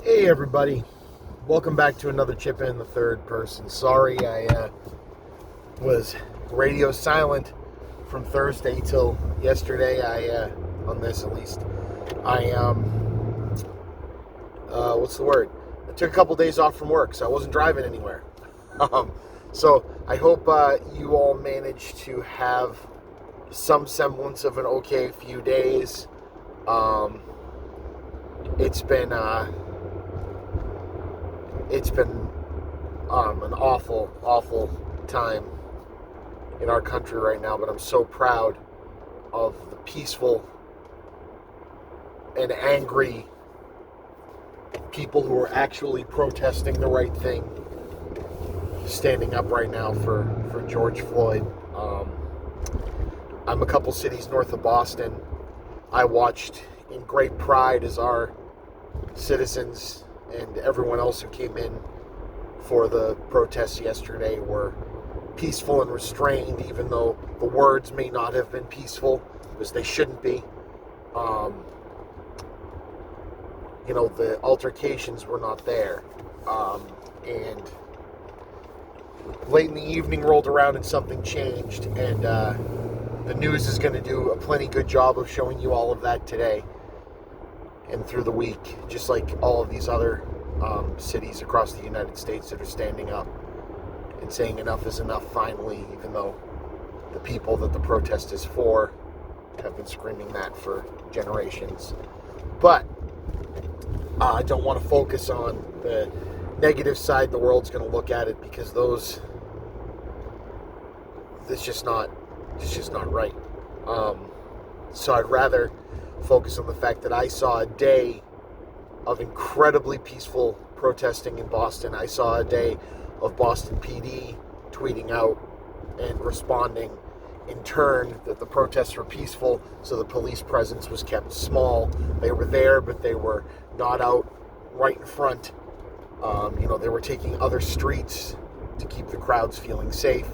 Hey everybody, welcome back to another Chippa in the third person. Sorry I was radio silent from Thursday till yesterday. On this at least, I what's the word? I took a couple days off from work, so I wasn't driving anywhere. Um, so I hope you all managed to have some semblance of an okay few days. Um, it's been it's been an awful time in our country right now, but I'm so proud of the peaceful and angry people who are actually protesting the right thing, standing up right now for George Floyd. I'm a couple cities north of Boston. I watched in great pride as our citizens and everyone else who came in for the protests yesterday were peaceful and restrained, even though the words may not have been peaceful, because they shouldn't be. The altercations were not there. And late in the evening rolled around and something changed, and the news is going to do a plenty good job of showing you all of that today and through the week, just like all of these other cities across the United States that are standing up and saying enough is enough finally, even though the people that the protest is for have been screaming that for generations. But I don't want to focus on the negative side the world's going to look at it, because it's just not right. So I'd rather focus on the fact that I saw a day of incredibly peaceful protesting in Boston. I saw a day of Boston PD tweeting out and responding in turn that the protests were peaceful, so the police presence was kept small. They were there, but they were not out right in front. They were taking other streets to keep the crowds feeling safe.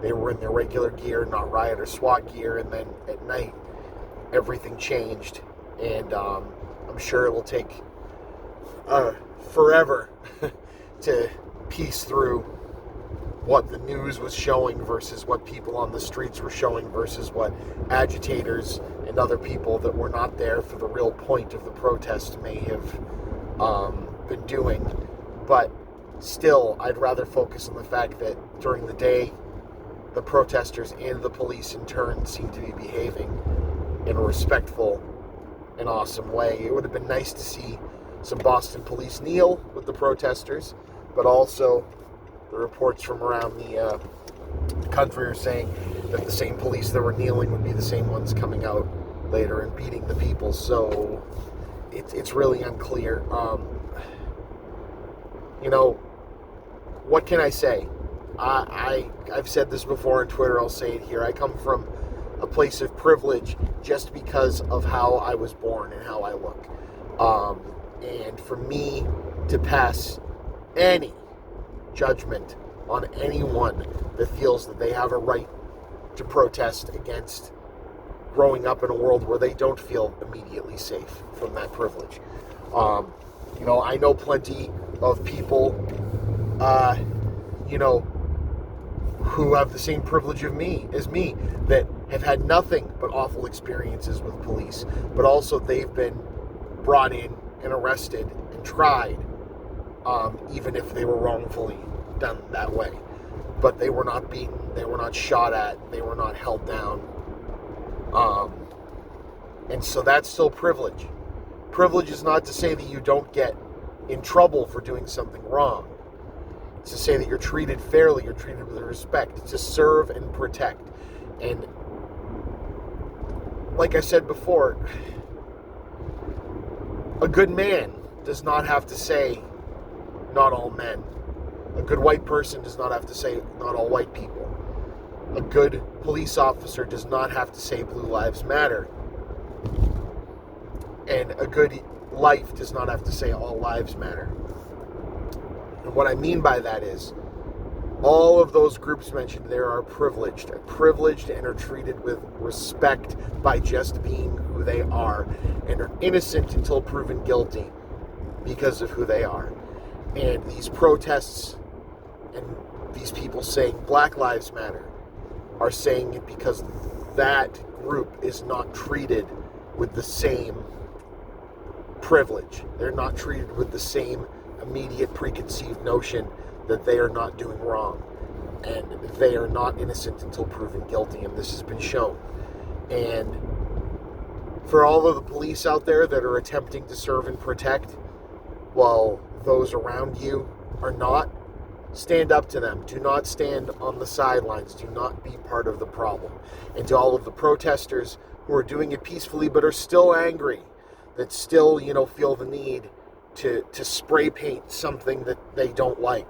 They were in their regular gear, not riot or SWAT gear, and then at night, everything changed. And I'm sure it will take forever to piece through what the news was showing versus what people on the streets were showing versus what agitators and other people that were not there for the real point of the protest may have been doing. But still, I'd rather focus on the fact that during the day, the protesters and the police in turn seem to be behaving in a respectful and awesome way. It would have been nice to see some Boston police kneel with the protesters, but also the reports from around the country are saying that the same police that were kneeling would be the same ones coming out later and beating the people. So it's really unclear. What can I say? I've said this before on Twitter, I'll say it here. I come from a place of privilege just because of how I was born and how I look. And for me to pass any judgment on anyone that feels that they have a right to protest against growing up in a world where they don't feel immediately safe from that privilege. I know plenty of people, who have the same privilege as me, that have had nothing but awful experiences with police, but also they've been brought in and arrested and tried, even if they were wrongfully done that way. But they were not beaten, they were not shot at, they were not held down. And so that's still privilege. Privilege is not to say that you don't get in trouble for doing something wrong. It's to say that you're treated fairly, you're treated with respect. It's to serve and protect. And like I said before, a good man does not have to say not all men. A good white person does not have to say not all white people. A good police officer does not have to say Blue Lives Matter. And a good life does not have to say all lives matter. And what I mean by that is, all of those groups mentioned there are privileged and are treated with respect by just being who they are, and are innocent until proven guilty. because of who they are. And these protests and these people saying Black Lives Matter are saying it because that group is not treated with the same privilege. They're not treated with the same immediate preconceived notion that they are not doing wrong and they are not innocent until proven guilty, and this has been shown. And for all of the police out there that are attempting to serve and protect while those around you are not, stand up to them. Do not stand on the sidelines. Do not be part of the problem. And to all of the protesters who are doing it peacefully but are still angry, that still, feel the need to spray paint something that they don't like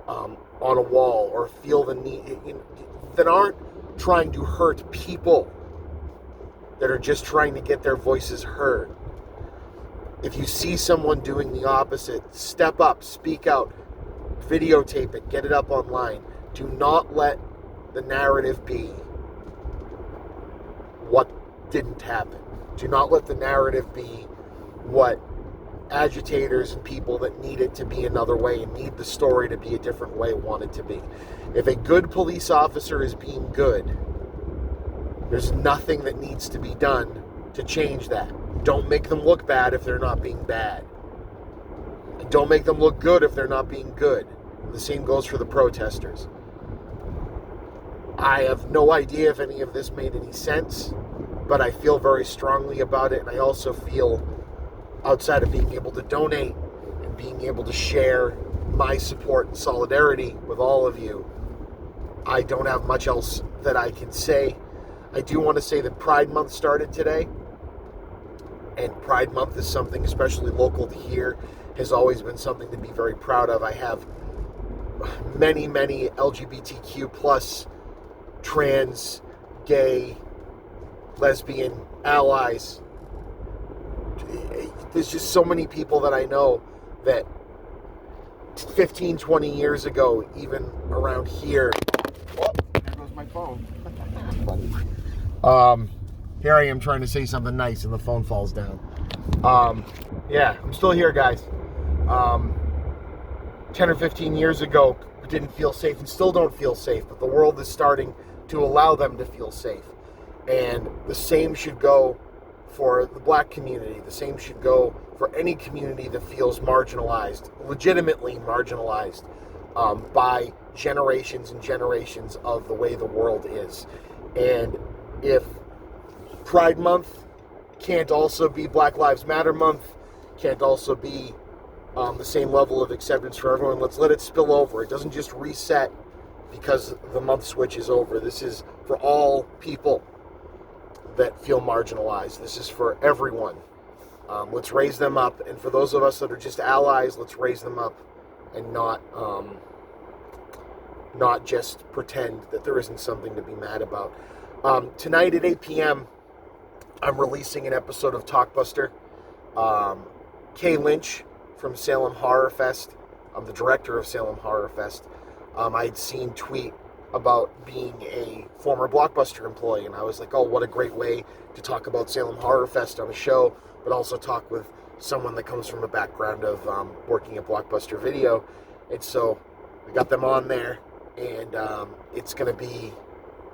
on a wall, or feel the need, that aren't trying to hurt people, that are just trying to get their voices heard. If you see someone doing the opposite, step up, speak out, videotape it, get it up online. Do not let the narrative be what didn't happen. Do not let the narrative be what agitators and people that need it to be another way and need the story to be a different way want it to be. If a good police officer is being good, there's nothing that needs to be done to change that. Don't make them look bad if they're not being bad. And don't make them look good if they're not being good. And the same goes for the protesters. I have no idea if any of this made any sense, but I feel very strongly about it, and I also feel, outside of being able to donate and being able to share my support and solidarity with all of you, I don't have much else that I can say. I do want to say that Pride Month started today, and Pride Month is something, especially local to here, has always been something to be very proud of. I have many, many LGBTQ plus, trans, gay, lesbian allies. There's just so many people that I know that 15, 20 years ago, even around here. Oh, there goes my phone. Here I am trying to say something nice and the phone falls down. Yeah, I'm still here, guys. 10 or 15 years ago, didn't feel safe and still don't feel safe, but the world is starting to allow them to feel safe. And the same should go for the black community. The same should go for any community that feels marginalized, legitimately marginalized, by generations and generations of the way the world is. And if Pride Month can't also be Black Lives Matter Month, can't also be the same level of acceptance for everyone, let's let it spill over. It doesn't just reset because the month switch is over. This is for all people that feel marginalized. This is for everyone. Let's raise them up. And for those of us that are just allies, let's raise them up and not just pretend that there isn't something to be mad about. Tonight at 8 p.m., I'm releasing an episode of Talkbuster. Kay Lynch from Salem Horror Fest. I'm the director of Salem Horror Fest. I had seen tweet about being a former Blockbuster employee, and I was like, oh, what a great way to talk about Salem Horror Fest on a show, but also talk with someone that comes from a background of working at Blockbuster Video. And so we got them on there, and it's going to be,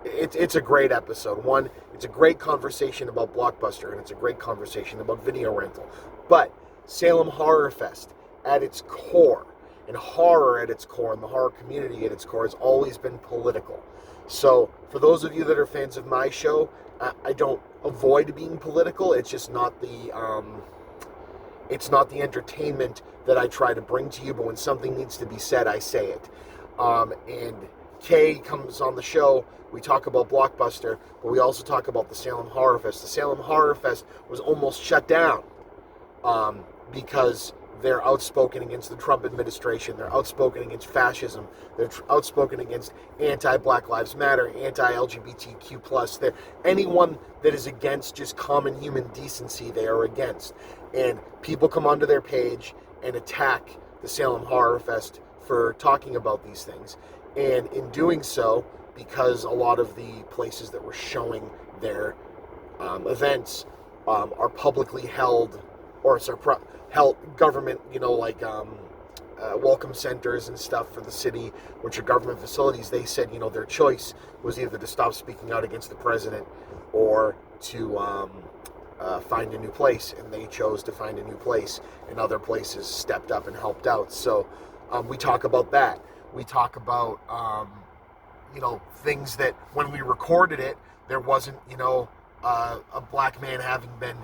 it's a great episode. One, it's a great conversation about Blockbuster, and it's a great conversation about video rental. But Salem Horror Fest, at its core, and horror at its core, and the horror community at its core, has always been political. So for those of you that are fans of my show, I don't avoid being political. It's just not the entertainment that I try to bring to you. But when something needs to be said, I say it. And Kay comes on the show. We talk about Blockbuster, but we also talk about the Salem Horror Fest. The Salem Horror Fest was almost shut down because they're outspoken against the Trump administration. They're outspoken against fascism. They're outspoken against anti-Black Lives Matter, anti-LGBTQ+. They're anyone that is against just common human decency, they are against. And people come onto their page and attack the Salem Horror Fest for talking about these things. And in doing so, because a lot of the places that were showing their events are publicly held, or government, like welcome centers and stuff for the city, which are government facilities. They said, their choice was either to stop speaking out against the president or to find a new place, and they chose to find a new place, and other places stepped up and helped out. So we talk about that. We talk about things that when we recorded it, there wasn't a black man having been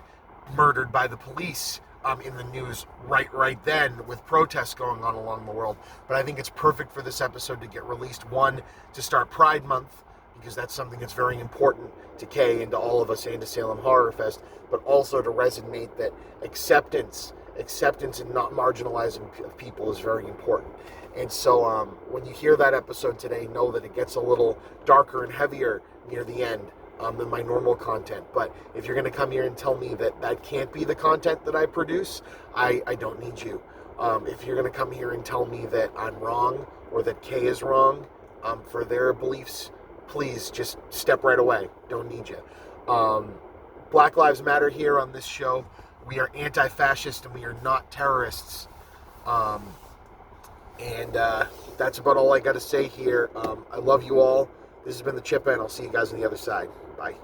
murdered by the police in the news right then, with protests going on along the world. But I think it's perfect for this episode to get released. One, to start Pride Month, because that's something that's very important to Kay and to all of us and to Salem Horror Fest, but also to resonate that acceptance and not marginalizing people is very important. And so when you hear that episode today, know that it gets a little darker and heavier near the end than my normal content. But if you're going to come here and tell me that that can't be the content that I produce, I don't need you. If you're going to come here and tell me that I'm wrong or that Kay is wrong for their beliefs, please just step right away. Don't need you. Black Lives Matter here on this show. We are anti-fascist and we are not terrorists. And that's about all I got to say here. I love you all. This has been the Chippa, and I'll see you guys on the other side. Bye.